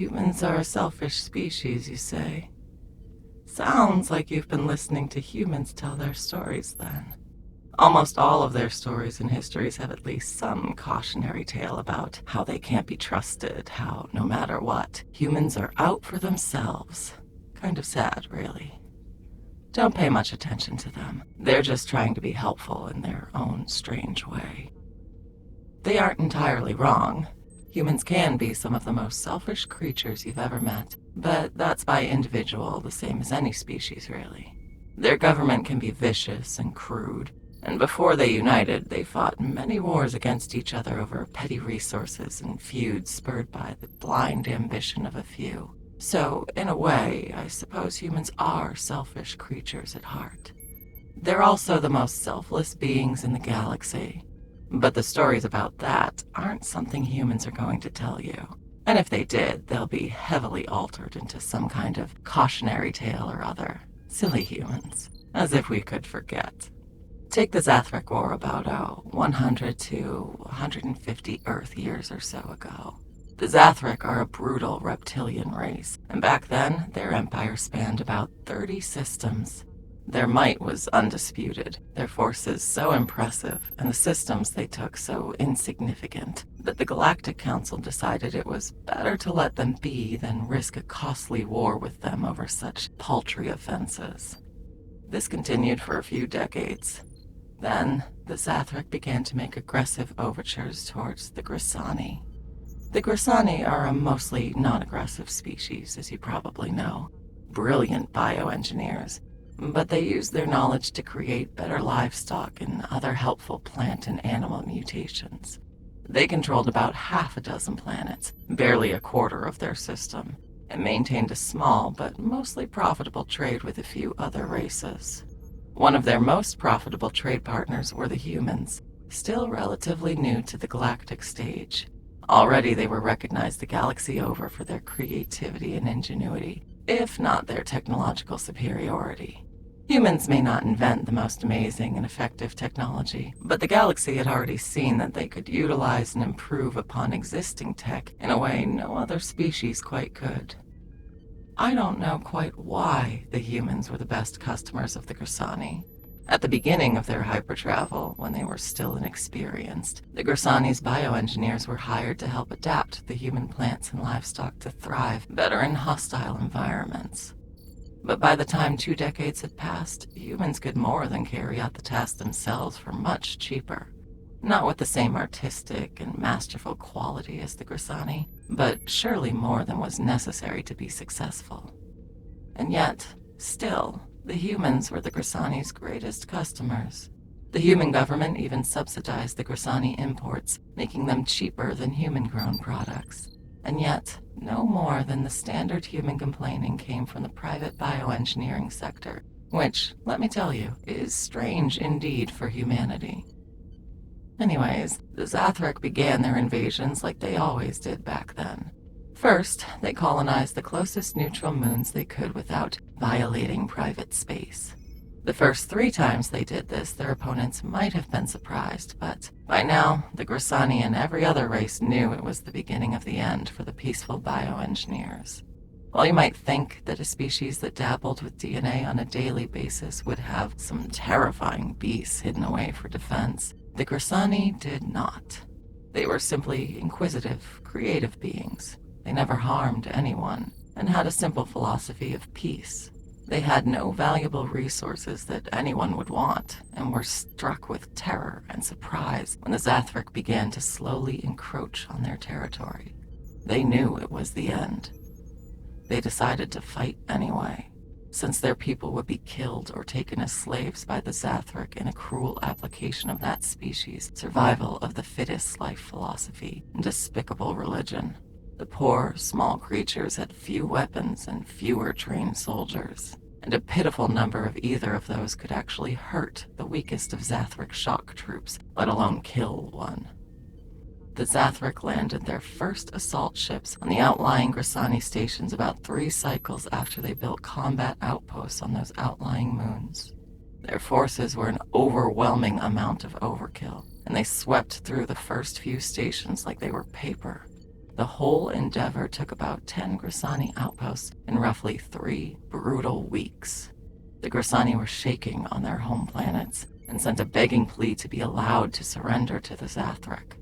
Humans are a selfish species, you say? Sounds like you've been listening to humans tell their stories, then. Almost all of their stories and histories have at least some cautionary tale about how they can't be trusted, how, no matter what, humans are out for themselves. Kind of sad, really. Don't pay much attention to them. They're just trying to be helpful in their own strange way. They aren't entirely wrong. Humans can be some of the most selfish creatures you've ever met, but that's by individual, the same as any species, really. Their government can be vicious and crude, and before they united, they fought many wars against each other over petty resources and feuds spurred by the blind ambition of a few. So, in a way, I suppose humans are selfish creatures at heart. They're also the most selfless beings in the galaxy. But the stories about that aren't something humans are going to tell you. And if they did, they'll be heavily altered into some kind of cautionary tale or other. Silly humans. As if we could forget. Take the Zathrek War about, 100 to 150 Earth years or so ago. The Zathrek are a brutal reptilian race, and back then, their empire spanned about 30 systems. Their might was undisputed, their forces so impressive, and the systems they took so insignificant, that the Galactic Council decided it was better to let them be than risk a costly war with them over such paltry offenses. This continued for a few decades. Then, the Zathrek began to make aggressive overtures towards the Grasani. The Grasani are a mostly non-aggressive species, as you probably know. Brilliant bioengineers, but they use their knowledge to create better livestock and other helpful plant and animal mutations. They controlled about half a dozen planets, barely a quarter of their system, and maintained a small but mostly profitable trade with a few other races. One of their most profitable trade partners were the humans, still relatively new to the galactic stage. Already they were recognized the galaxy over for their creativity and ingenuity, if not their technological superiority. Humans may not invent the most amazing and effective technology, but the galaxy had already seen that they could utilize and improve upon existing tech in a way no other species quite could. I don't know quite why the humans were the best customers of the Grasani. At the beginning of their hypertravel, when they were still inexperienced, the Grasani's bioengineers were hired to help adapt the human plants and livestock to thrive better in hostile environments. But by the time 2 decades had passed, humans could more than carry out the task themselves for much cheaper. Not with the same artistic and masterful quality as the Grasani, but surely more than was necessary to be successful. And yet, still, the humans were the Grasani's greatest customers. The human government even subsidized the Grasani imports, making them cheaper than human-grown products. And yet, no more than the standard human complaining came from the private bioengineering sector, which, let me tell you, is strange indeed for humanity. Anyways, the Zathrek began their invasions like they always did back then. First, they colonized the closest neutral moons they could without violating private space. The first 3 times they did this, their opponents might have been surprised, but by now, the Grasani and every other race knew it was the beginning of the end for the peaceful bioengineers. While you might think that a species that dabbled with DNA on a daily basis would have some terrifying beasts hidden away for defense, the Grasani did not. They were simply inquisitive, creative beings. They never harmed anyone, and had a simple philosophy of peace. They had no valuable resources that anyone would want, and were struck with terror and surprise when the Zathrek began to slowly encroach on their territory. They knew it was the end. They decided to fight anyway, since their people would be killed or taken as slaves by the Zathrek in a cruel application of that species' survival of the fittest life philosophy and despicable religion. The poor, small creatures had few weapons and fewer trained soldiers, and a pitiful number of either of those could actually hurt the weakest of Zathrek's shock troops, let alone kill one. The Zathrek landed their first assault ships on the outlying Grasani stations about 3 cycles after they built combat outposts on those outlying moons. Their forces were an overwhelming amount of overkill, and they swept through the first few stations like they were paper. The whole endeavor took about 10 Grasani outposts in roughly 3 brutal weeks. The Grasani were shaking on their home planets and sent a begging plea to be allowed to surrender to the Zathrek.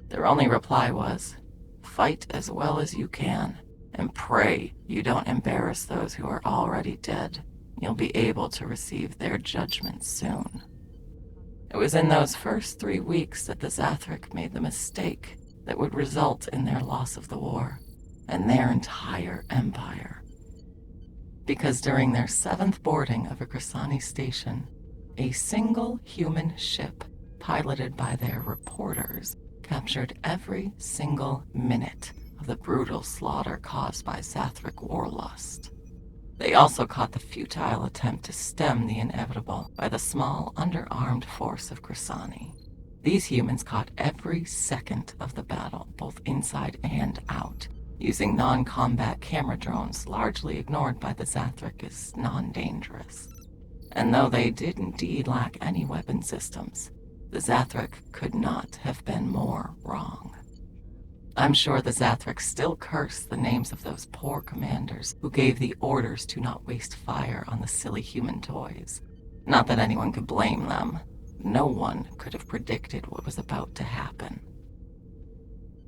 Their only reply was, "Fight as well as you can, and pray you don't embarrass those who are already dead. You'll be able to receive their judgment soon." It was in those first 3 weeks that the Zathrek made the mistake that would result in their loss of the war and their entire empire. Because during their 7th boarding of a Grasani station, a single human ship, piloted by their reporters, captured every single minute of the brutal slaughter caused by Zathrek warlust. They also caught the futile attempt to stem the inevitable by the small, underarmed force of Grasani. These humans caught every second of the battle, both inside and out, using non-combat camera drones largely ignored by the Zathrek as non-dangerous. And though they did indeed lack any weapon systems, the Zathrek could not have been more wrong. I'm sure the Zathrek still curse the names of those poor commanders who gave the orders to not waste fire on the silly human toys. Not that anyone could blame them. No one could have predicted what was about to happen.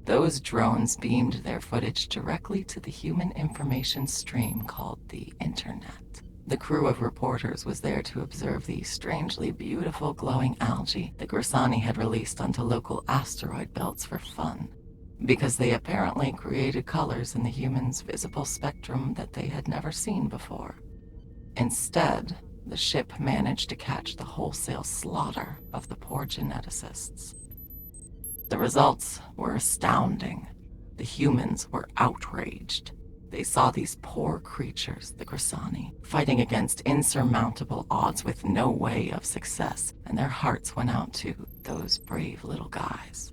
Those drones beamed their footage directly to the human information stream called the Internet. The crew of reporters was there to observe the strangely beautiful glowing algae the Grasani had released onto local asteroid belts for fun, because they apparently created colors in the humans' visible spectrum that they had never seen before. Instead, the ship managed to catch the wholesale slaughter of the poor geneticists. The results were astounding. The humans were outraged. They saw these poor creatures, the Grasani, fighting against insurmountable odds with no way of success, and their hearts went out to those brave little guys.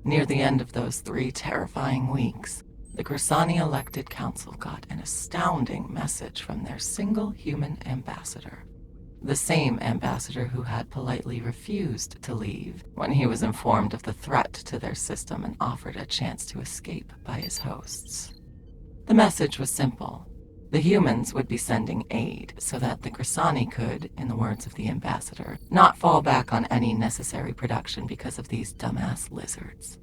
Near the end of those 3 terrifying weeks, the Grasani elected council got an astounding message from their single human ambassador. The same ambassador who had politely refused to leave when he was informed of the threat to their system and offered a chance to escape by his hosts. The message was simple. The humans would be sending aid so that the Grasani could, in the words of the ambassador, not fall back on any necessary production because of these dumbass lizards.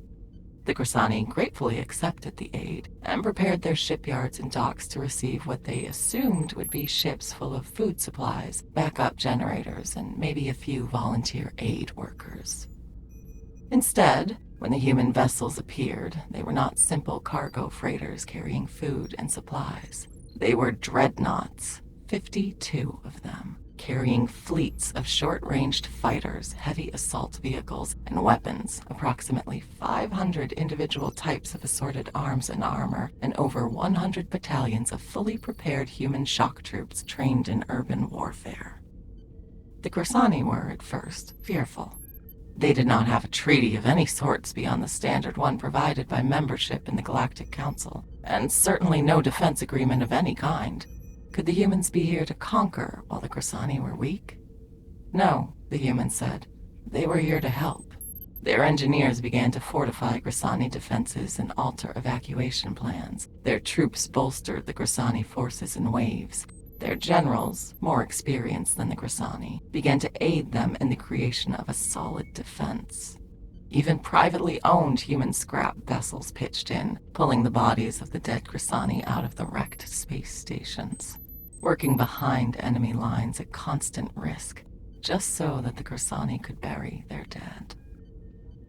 The Grasani gratefully accepted the aid and prepared their shipyards and docks to receive what they assumed would be ships full of food supplies, backup generators, and maybe a few volunteer aid workers. Instead, when the human vessels appeared, they were not simple cargo freighters carrying food and supplies. They were dreadnoughts, 52 of them, carrying fleets of short-ranged fighters, heavy assault vehicles, and weapons, approximately 500 individual types of assorted arms and armor, and over 100 battalions of fully prepared human shock troops trained in urban warfare. The Grasani were, at first, fearful. They did not have a treaty of any sorts beyond the standard one provided by membership in the Galactic Council, and certainly no defense agreement of any kind. Could the humans be here to conquer while the Grasani were weak? No, the humans said. They were here to help. Their engineers began to fortify Grasani defenses and alter evacuation plans. Their troops bolstered the Grasani forces in waves. Their generals, more experienced than the Grasani, began to aid them in the creation of a solid defense. Even privately owned human scrap vessels pitched in, pulling the bodies of the dead Grasani out of the wrecked space stations, working behind enemy lines at constant risk, just so that the Grasani could bury their dead.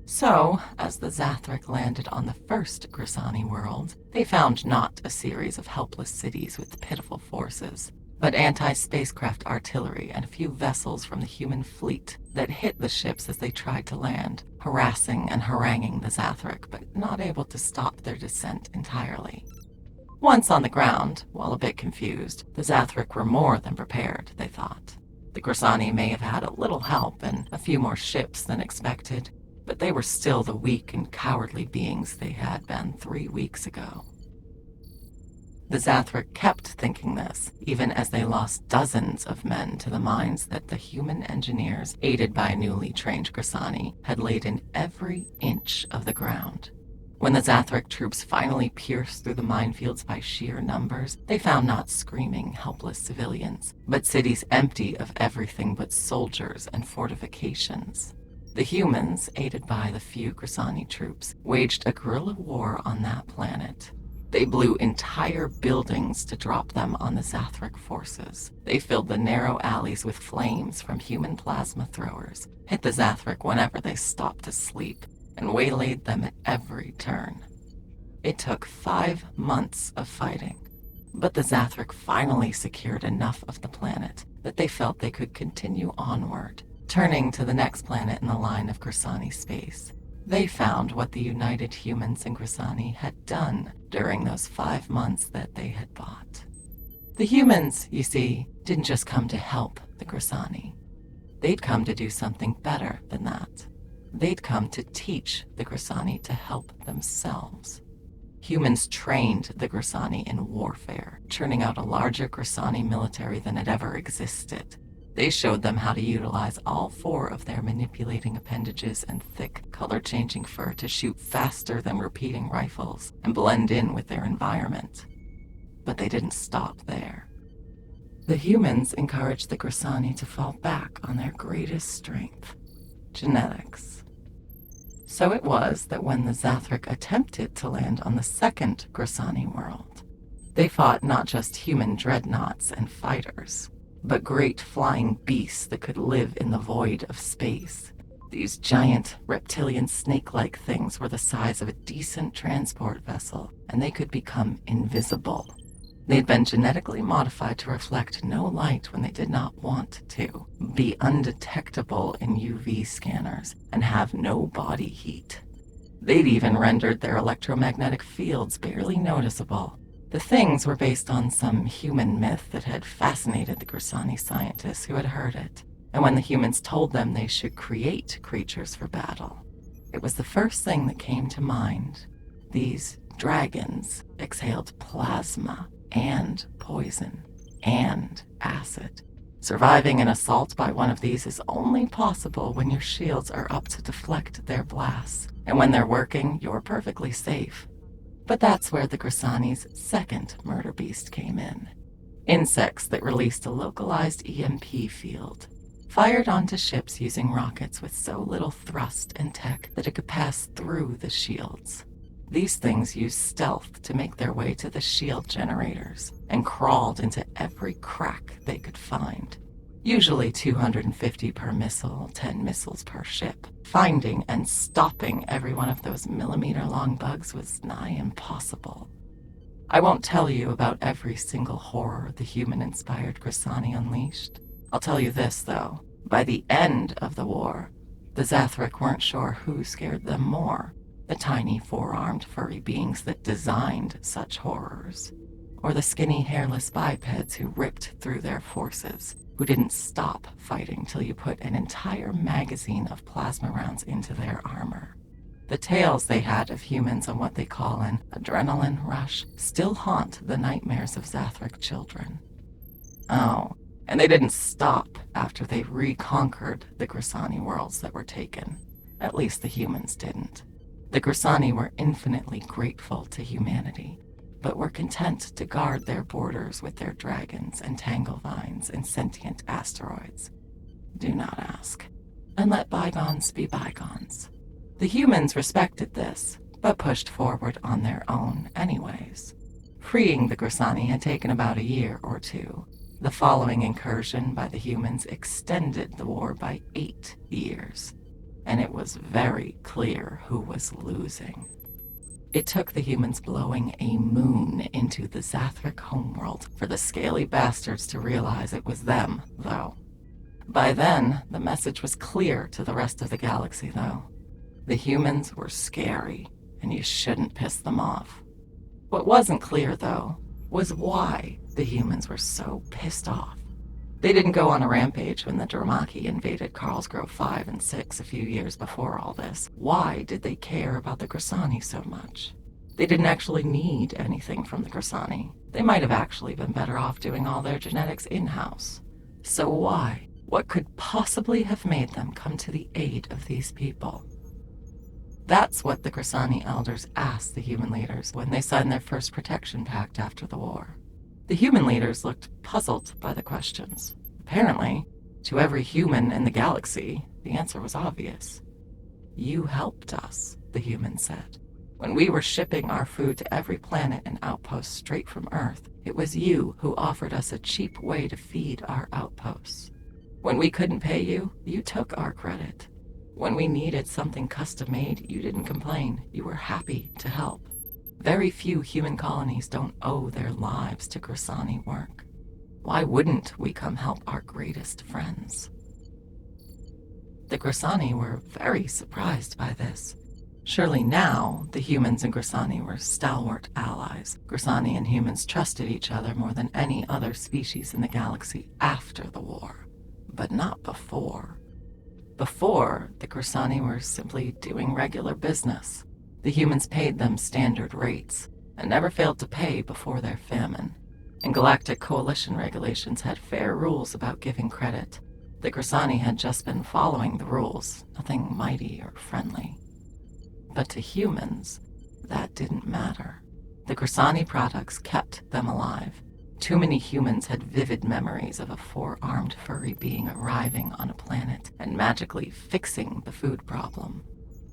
So, as the Zathrek landed on the first Grasani world, they found not a series of helpless cities with pitiful forces, but anti-spacecraft artillery and a few vessels from the human fleet that hit the ships as they tried to land, harassing and haranguing the Zathrek, but not able to stop their descent entirely. Once on the ground, while a bit confused, the Zathrek were more than prepared, they thought. The Grasani may have had a little help and a few more ships than expected, but they were still the weak and cowardly beings they had been 3 weeks ago. The Zathrek kept thinking this, even as they lost dozens of men to the mines that the human engineers, aided by newly trained Grasani, had laid in every inch of the ground. When the Zathrek troops finally pierced through the minefields by sheer numbers, they found not screaming, helpless civilians, but cities empty of everything but soldiers and fortifications. The humans, aided by the few Grasani troops, waged a guerrilla war on that planet. They blew entire buildings to drop them on the Zathrek forces. They filled the narrow alleys with flames from human plasma throwers, hit the Zathrek whenever they stopped to sleep, and waylaid them at every turn. It took 5 months of fighting, but the Zathrek finally secured enough of the planet that they felt they could continue onward. Turning to the next planet in the line of Grasani space, they found what the united humans and Grasani had done during those 5 months that they had bought. The humans, you see, didn't just come to help the Grasani. They'd come to do something better than that. They'd come to teach the Grasani to help themselves. Humans trained the Grasani in warfare, churning out a larger Grasani military than had ever existed. They showed them how to utilize all 4 of their manipulating appendages and thick, color-changing fur to shoot faster than repeating rifles and blend in with their environment. But they didn't stop there. The humans encouraged the Grasani to fall back on their greatest strength: genetics. So it was that when the Zathrek attempted to land on the second Grasani world, they fought not just human dreadnoughts and fighters, but great flying beasts that could live in the void of space. These giant, reptilian snake-like things were the size of a decent transport vessel, and they could become invisible. They had been genetically modified to reflect no light when they did not want to, be undetectable in UV scanners, and have no body heat. They'd even rendered their electromagnetic fields barely noticeable. The things were based on some human myth that had fascinated the Grasani scientists who had heard it, and when the humans told them they should create creatures for battle, it was the first thing that came to mind. These dragons exhaled plasma and poison and acid. Surviving an assault by one of these is only possible when your shields are up to deflect their blasts, and when they're working, you're perfectly safe. But that's where the Grasani's second murder beast came in. Insects that released a localized EMP field, fired onto ships using rockets with so little thrust and tech that it could pass through the shields. These things used stealth to make their way to the shield generators and crawled into every crack they could find. Usually 250 per missile, 10 missiles per ship. Finding and stopping every one of those millimeter-long bugs was nigh impossible. I won't tell you about every single horror the human-inspired Grasani unleashed. I'll tell you this, though. By the end of the war, the Zathrek weren't sure who scared them more: the tiny four-armed furry beings that designed such horrors, or the skinny hairless bipeds who ripped through their forces, who didn't stop fighting till you put an entire magazine of plasma rounds into their armor. The tales they had of humans on what they call an adrenaline rush still haunt the nightmares of Zathrek children. Oh, and they didn't stop after they reconquered the Grasani worlds that were taken. At least the humans didn't. The Grasani were infinitely grateful to humanity, but were content to guard their borders with their dragons and tangle vines and sentient asteroids. Do not ask, and let bygones be bygones. The humans respected this, but pushed forward on their own anyways. Freeing the Grasani had taken about a year or two. The following incursion by the humans extended the war by 8 years, and it was very clear who was losing. It took the humans blowing a moon into the Zathrek homeworld for the scaly bastards to realize it was them, though. By then, the message was clear to the rest of the galaxy, though. The humans were scary, and you shouldn't piss them off. What wasn't clear, though, was why the humans were so pissed off. They didn't go on a rampage when the Dramaki invaded Karlsgrove 5 and 6 a few years before all this. Why did they care about the Grasani so much? They didn't actually need anything from the Grasani. They might have actually been better off doing all their genetics in-house. So why? What could possibly have made them come to the aid of these people? That's what the Grasani elders asked the human leaders when they signed their first protection pact after the war. The human leaders looked puzzled by the questions. Apparently, to every human in the galaxy, the answer was obvious. You helped us, the humans said. When we were shipping our food to every planet and outpost straight from Earth, it was you who offered us a cheap way to feed our outposts. When we couldn't pay you, you took our credit. When we needed something custom-made, you didn't complain. You were happy to help. Very few human colonies don't owe their lives to Grasani work. Why wouldn't we come help our greatest friends? The Grasani were very surprised by this. Surely now, the humans and Grasani were stalwart allies. Grasani and humans trusted each other more than any other species in the galaxy after the war. But not before. Before, the Grasani were simply doing regular business. The humans paid them standard rates, and never failed to pay before their famine. And Galactic Coalition regulations had fair rules about giving credit. The Grasani had just been following the rules, nothing mighty or friendly. But to humans, that didn't matter. The Grasani products kept them alive. Too many humans had vivid memories of a four-armed furry being arriving on a planet and magically fixing the food problem.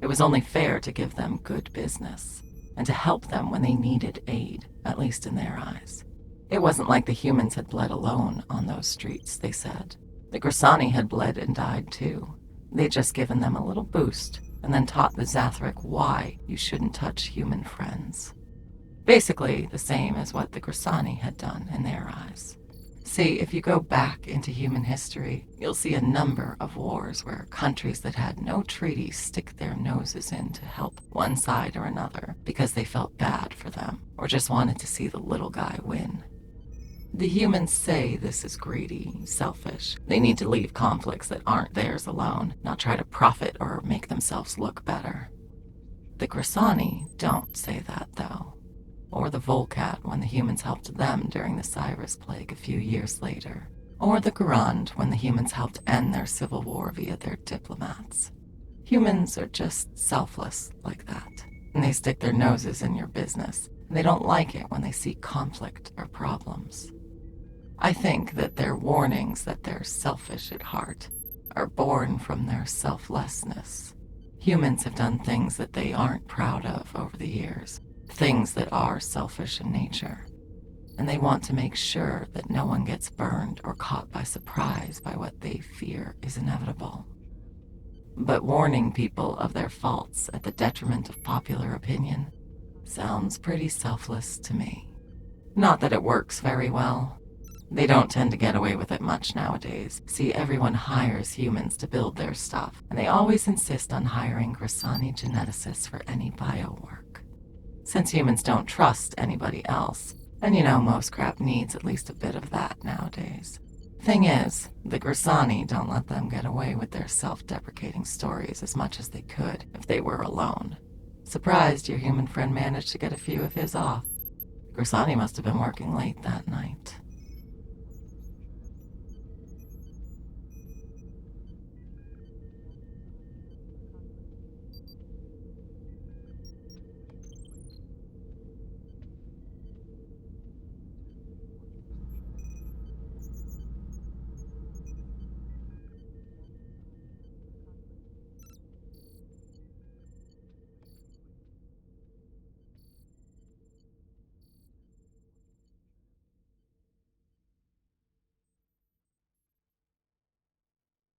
It was only fair to give them good business, and to help them when they needed aid, at least in their eyes. It wasn't like the humans had bled alone on those streets, they said. The Grasani had bled and died too. They'd just given them a little boost, and then taught the Zathrek why you shouldn't touch human friends. Basically the same as what the Grasani had done in their eyes. See, if you go back into human history, you'll see a number of wars where countries that had no treaties stick their noses in to help one side or another because they felt bad for them, or just wanted to see the little guy win. The humans say this is greedy, selfish. They need to leave conflicts that aren't theirs alone, not try to profit or make themselves look better. The Grasani don't say that, though. Or the Volcat when the humans helped them during the Cyrus Plague a few years later. Or the Garand when the humans helped end their civil war via their diplomats. Humans are just selfless like that. And they stick their noses in your business. And they don't like it when they see conflict or problems. I think that their warnings that they're selfish at heart are born from their selflessness. Humans have done things that they aren't proud of over the years. Things that are selfish in nature, and they want to make sure that no one gets burned or caught by surprise by what they fear is inevitable. But warning people of their faults at the detriment of popular opinion sounds pretty selfless to me. Not that it works very well. They don't tend to get away with it much nowadays. See, everyone hires humans to build their stuff, and they always insist on hiring Grasani geneticists for any bio work. Since humans don't trust anybody else, and most crap needs at least a bit of that nowadays. Thing is, the Grasani don't let them get away with their self-deprecating stories as much as they could if they were alone. Surprised your human friend managed to get a few of his off. Grasani must have been working late that night.